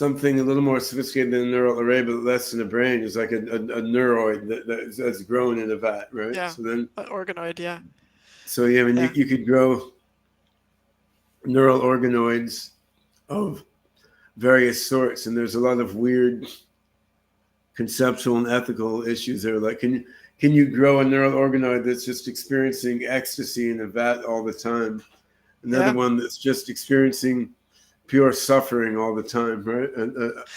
something a little more sophisticated than a neural array, but less in the brain is like a neuroid that's grown in a vat, right? Yeah. So then, an organoid, yeah. so yeah, I mean, Yeah. you could grow neural organoids of various sorts, and there's a lot of weird conceptual and ethical issues there. Like, can you grow a neural organoid that's just experiencing ecstasy in a vat all the time? Another Yeah. one that's just experiencing pure suffering all the time, right?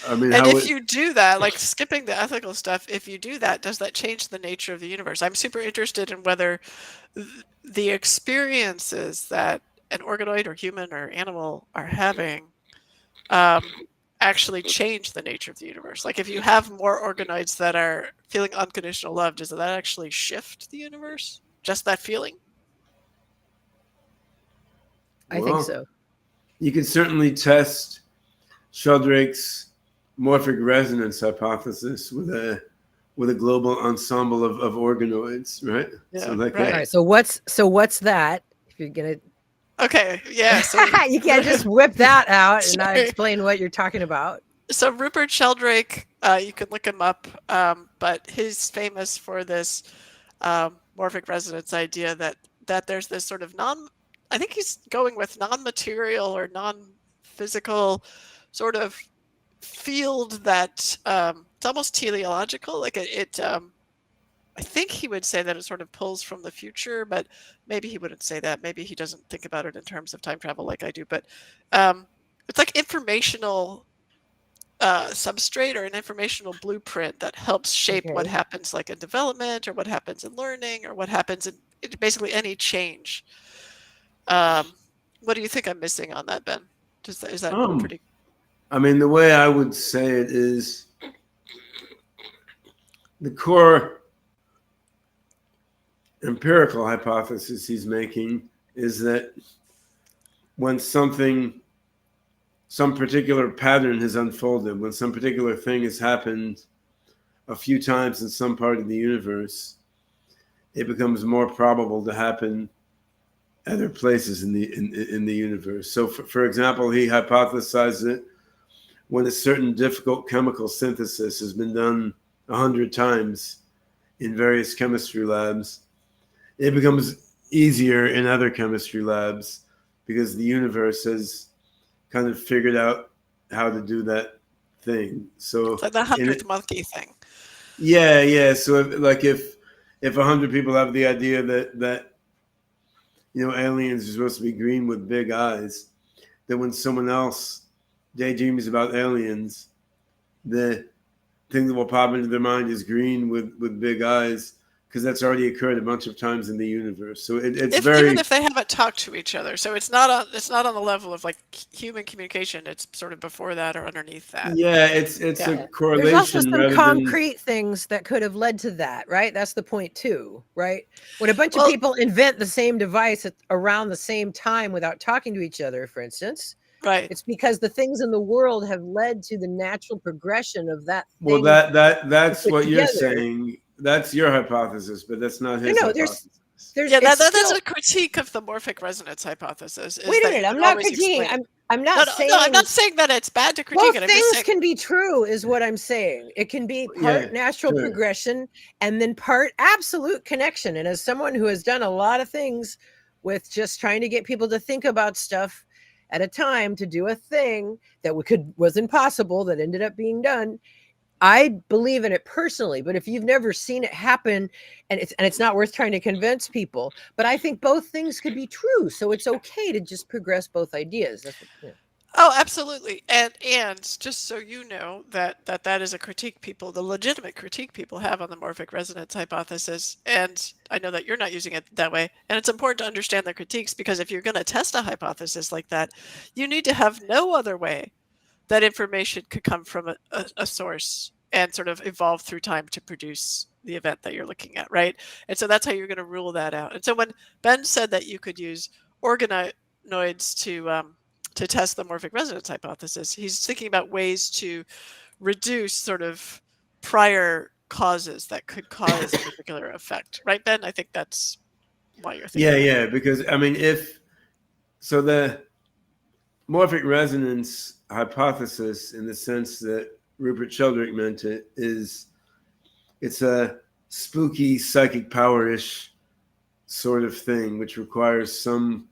I mean, And how if it, you do that, like skipping the ethical stuff, if you do that, does that change the nature of the universe? I'm super interested in whether the experiences that an organoid or human or animal are having actually change the nature of the universe. Like if you have more organoids that are feeling unconditional love, does that actually shift the universe? Just that feeling? I think well, so. you can certainly test Sheldrake's morphic resonance hypothesis with a global ensemble of organoids, right? Yeah, So like right. All right. So what's that? If you're gonna, Okay, yeah. So you can't just whip that out and not Sorry. explain what you're talking about. So Rupert Sheldrake, you can look him up, but he's famous for this morphic resonance idea that there's this sort of I think he's going with non-material or non-physical sort of field that it's almost teleological. Like I think he would say that it sort of pulls from the future, but maybe he wouldn't say that. Maybe he doesn't think about it in terms of time travel like I do. But it's like informational substrate or an informational blueprint that helps shape what Okay. happens like in development or what happens in learning or what happens in basically any change. What do you think I'm missing on that, Ben? Is that pretty? I mean, the way I would say it is the core empirical hypothesis he's making is that when some particular pattern has unfolded, when some particular thing has happened a few times in some part of the universe, it becomes more probable to happen other places in the universe. So, for example, he hypothesized that when a certain difficult chemical synthesis has been done 100 times in various chemistry labs, it becomes easier in other chemistry labs because the universe has kind of figured out how to do that thing. So it's like the 100th monkey thing. Yeah. So if 100 people have the idea that aliens are supposed to be green with big eyes, then when someone else daydreams about aliens, the thing that will pop into their mind is green with big eyes, because that's already occurred a bunch of times in the universe. So it's even if they haven't talked to each other. So it's not on the level of like human communication. It's sort of before that or underneath that. Yeah, it's a correlation. There's also some rather concrete things that could have led to that, right? That's the point too, right? When a bunch of people invent the same device around the same time without talking to each other, for instance, right? It's because the things in the world have led to the natural progression of that thing. Well, that's what you're saying. That's your hypothesis, but that's not his hypothesis. That's a critique of the morphic resonance hypothesis. Wait a minute, I'm not critiquing. I'm not saying. No, I'm not saying that it's bad to critique it. Both things can be true, is what I'm saying. It can be part natural progression and then part absolute connection. And as someone who has done a lot of things with just trying to get people to think about stuff at a time to do a thing that was impossible that ended up being done, I believe in it personally. But if you've never seen it happen, and it's not worth trying to convince people, but I think both things could be true, so it's okay to just progress both ideas. Oh, absolutely. And just so you know that is a critique the legitimate critique people have on the morphic resonance hypothesis. And I know that you're not using it that way. And it's important to understand the critiques, because if you're going to test a hypothesis like that, you need to have no other way that information could come from a source and sort of evolve through time to produce the event that you're looking at, right? And so that's how you're going to rule that out. And so when Ben said that you could use organoids to test the morphic resonance hypothesis, he's thinking about ways to reduce sort of prior causes that could cause a particular effect, right, Ben? I think that's why you're thinking. Yeah, because I mean, the morphic resonance hypothesis, in the sense that Rupert Sheldrake meant it, is it's a spooky psychic power-ish sort of thing, which requires some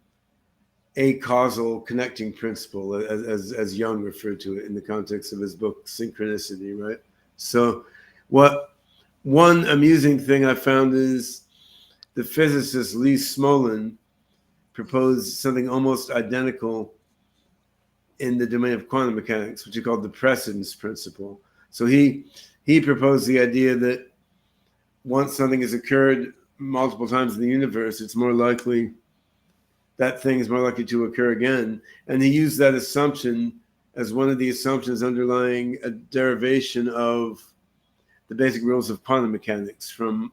a-causal connecting principle, as Jung referred to it in the context of his book Synchronicity, right? So one amusing thing I found is the physicist Lee Smolin proposed something almost identical in the domain of quantum mechanics, which he called the precedence principle. So he proposed the idea that once something has occurred multiple times in the universe, it's more likely that thing is more likely to occur again. And he used that assumption as one of the assumptions underlying a derivation of the basic rules of quantum mechanics from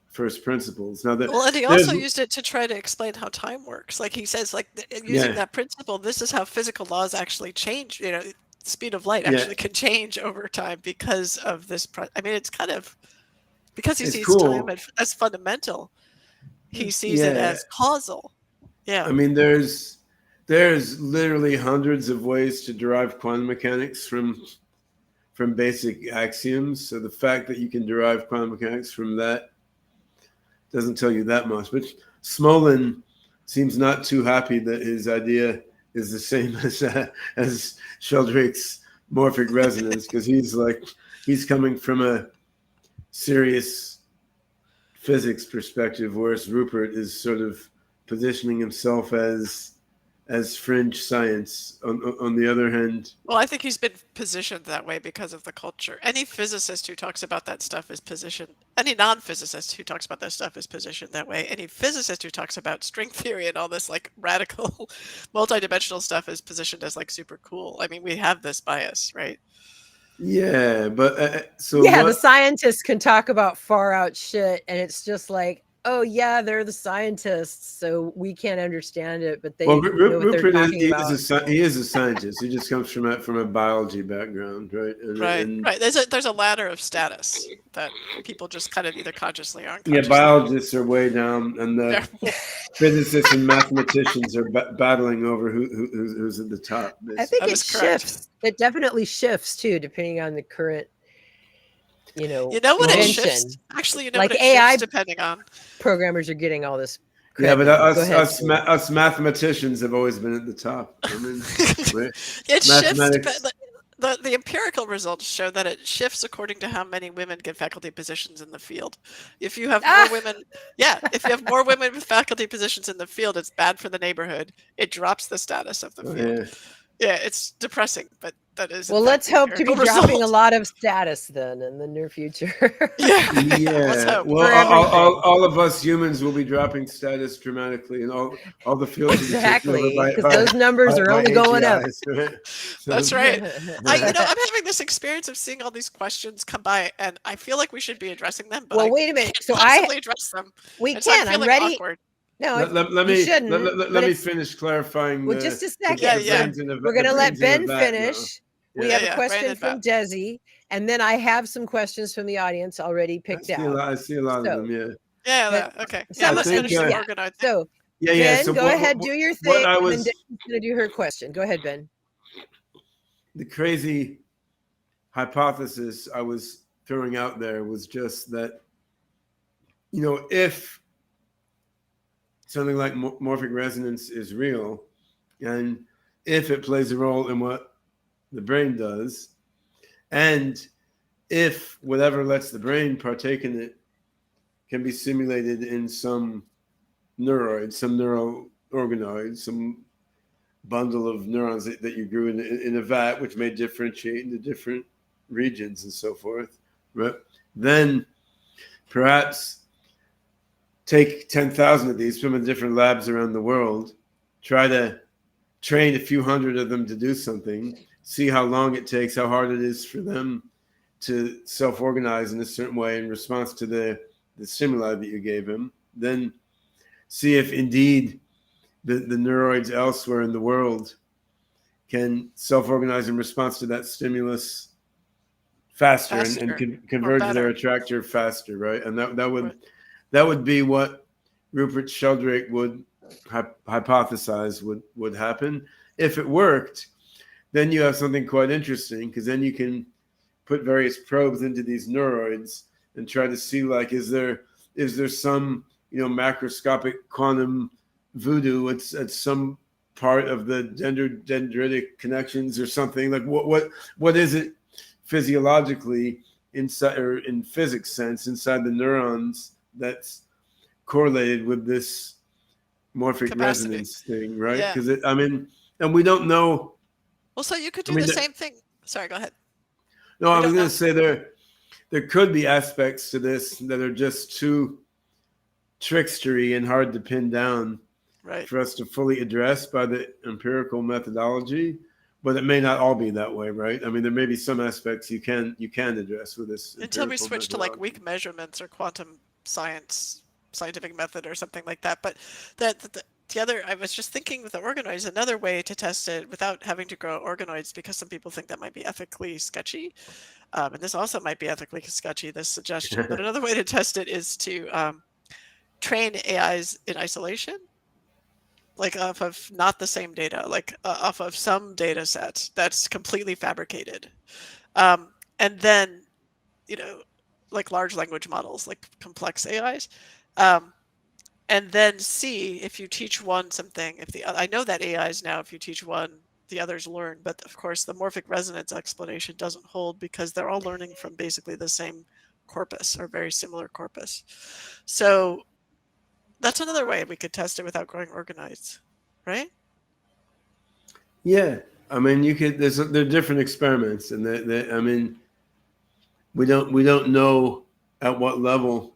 first principles. Now, and he also used it to try to explain how time works. Like he says, like using that principle, this is how physical laws actually change. You know, the speed of light actually can change over time because of this. I mean, it's kind of because he sees time as fundamental. He sees it as causal. Yeah. I mean, there's literally hundreds of ways to derive quantum mechanics from basic axioms. So the fact that you can derive quantum mechanics from that doesn't tell you that much. But Smolin seems not too happy that his idea is the same as Sheldrake's morphic resonance, because he's coming from a serious physics perspective, whereas Rupert is sort of positioning himself as fringe science. On the other hand, well, I think he's been positioned that way because of the culture. Any physicist who talks about that stuff is positioned. Any non-physicist who talks about that stuff is positioned that way. Any physicist who talks about string theory and all this like radical, multidimensional stuff is positioned as like super cool. I mean, we have this bias, right? Yeah, but the scientists can talk about far out shit, and it's just like, oh yeah, they're the scientists, so we can't understand it, but they know what they're talking about. He is a scientist. He just comes from a biology background, right? Right. There's a ladder of status that people just kind of either consciously or unconsciously. Yeah, biologists are way down, and the physicists and mathematicians are battling over who's at the top. Basically. I think it shifts. It definitely shifts too, depending on the current. You know what it shifts? Actually, like what it AI shifts depending on programmers are getting all this credit. Yeah, but us mathematicians have always been at the top. I mean, it shifts. The empirical results show that it shifts according to how many women get faculty positions in the field. If you have more women, if you have more women with faculty positions in the field, it's bad for the neighborhood. It drops the status of the field. Yeah, it's depressing, but that is. Well, let's hope to be dropping a lot of status then in the near future. Let's hope. Well, all of us humans will be dropping status dramatically in all the fields. Exactly, because those numbers are only going up. Right? So, that's right. I'm having this experience of seeing all these questions come by, and I feel like we should be addressing them. But well, wait a minute. So I address them. We can. I'm ready. Awkward. No, let me finish clarifying. Well, just a second. We're going to let Ben finish. We have a question from Desi, and then I have some questions from the audience already picked out. I see a lot of them. Yeah. Okay. Let's finish the organoid thing. So, Ben, so go ahead, do your thing. And then Desi's going to do her question. Go ahead, Ben. The crazy hypothesis I was throwing out there was just that, if something like morphic resonance is real, and if it plays a role in what the brain does, and if whatever lets the brain partake in it can be simulated in some neuroid, some neural organoid, some bundle of neurons that you grew in a vat, which may differentiate into different regions and so forth, right? Then perhaps take 10,000 of these from the different labs around the world, try to train a few hundred of them to do something, see how long it takes, how hard it is for them to self-organize in a certain way in response to the stimuli that you gave them. Then see if indeed the neuroids elsewhere in the world can self-organize in response to that stimulus faster. And converge to their attractor faster, right? And that would be what Rupert Sheldrake would hypothesize would happen. If it worked, then you have something quite interesting, because then you can put various probes into these neuroids and try to see, like, is there some, macroscopic quantum voodoo at some part of the dendritic connections or something, like what is it physiologically inside, or in physics sense, inside the neurons that's correlated with this morphic capacity. Resonance thing, right? Yeah. Because and we don't know. Well, so you could do the same thing. Sorry, go ahead. No, I was going to say there could be aspects to this that are just too trickstery and hard to pin down, right, for us to fully address by the empirical methodology. But it may not all be that way, right? I mean, there may be some aspects you can address with this until we switch to like weak measurements or quantum scientific method or something like that. But the other, I was just thinking with the organoids, another way to test it without having to grow organoids, because some people think that might be ethically sketchy. And this also might be ethically sketchy, this suggestion. But another way to test it is to train AIs in isolation, like off of not the same data, like off of some data set that's completely fabricated. And then, like large language models, like complex AIs. And then see if you teach one something, I know that AIs now, if you teach one, the others learn. But of course, the morphic resonance explanation doesn't hold, because they're all learning from basically the same corpus or very similar corpus. So that's another way we could test it without growing organoids, right? Yeah, I mean, you could. There are different experiments, and I mean, we don't know at what level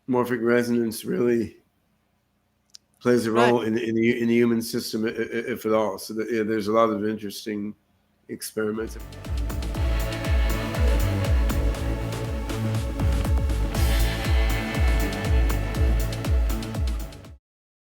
morphic resonance really plays a role in the human system, if at all. So there's a lot of interesting experiments.